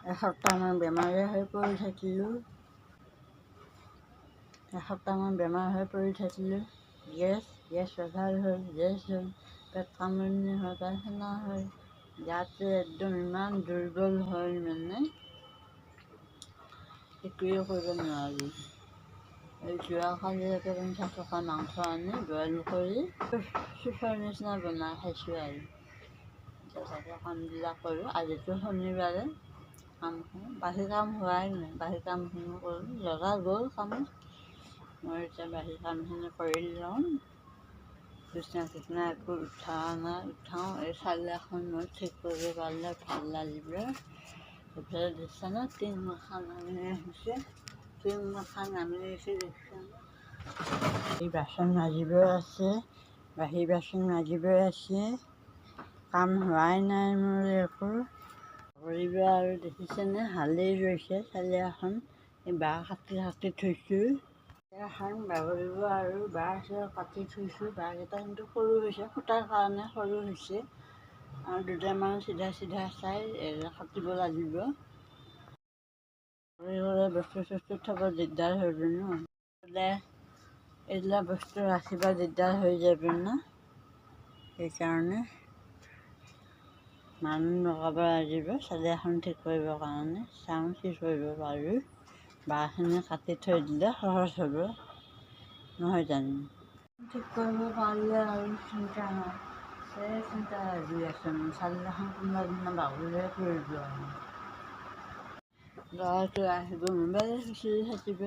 এসপ্তাহমান বেমাৰী হৈ পৰি থাকিলোঁ। গেছ অভাৰ হ'ল, গেছ হ'ল, পেট কামুৰণি হয়, পায়খানা হয়, গাটো একদম ইমান দুৰ্বল হয় মানে একোৱে কৰিব নোৱাৰি। এই যোৱাকালি 50 টকা মাংস আনি বইল কৰি চুপৰ নিচিনা বনাই খাইছোঁ আৰু তাতে কামবিলাক কৰোঁ। আজিতো শনিবাৰে বাহিৰ কাম হোৱাই নাই, বাহিৰ কামখিনি কৰোঁ। ল'ৰা গ'ল কামত, মই এতিয়া বাহিৰ কামখিনি কৰি লওঁ। বিচনা একো উঠাওঁ। এই চালি এখন মই ঠিক কৰিব পাৰিলে ভাল লাগিব। এইফালে দেখিছেনে টিংখন নামি আহিছে, দেখিছেনে? এই বাচন মাজিবই আছে, বাহিৰ বাচন মাজিবই আছে। কাম হোৱাই নাই মোৰ একো কৰিব আৰু। দেখিছেনে হালেই ৰৈছে চালি এখন, এই বাঁহ কাটি থৈছোঁ। এখন বাগৰিব আৰু বাঁহ কাটি থৈছোঁ। বাঁহকেইটা কিন্তু সৰু হৈছে, ফুটাৰ কাৰণে সৰু হৈছে আৰু দুটামান চিধা চাই কাটিব লাগিব। বস্তু চস্তু থ'ব দিগদাৰ হ'ব ন, এইবিলাক বস্তু ৰাখিব দিগদাৰ হৈ যাব ন, সেইকাৰণে মানুহ লগাব লাগিব চালি এখন ঠিক কৰিবৰ কাৰণে। চাওঁ কি কৰিব পাৰোঁ। বাঁহখিনি কাটি থৈ দিলে সহজ হ'ব, নহয় জানো? ঠিক কৰিব পাৰিলে আৰু চিন্তা নাই। চিন্তা লাগি আছে মোৰ, চালি এখন কোনোবা দিনা বাগৰিয়ে পৰিব আৰু। ল'ৰাটো আহিব, মোবাইল খুচৰি থাকিব।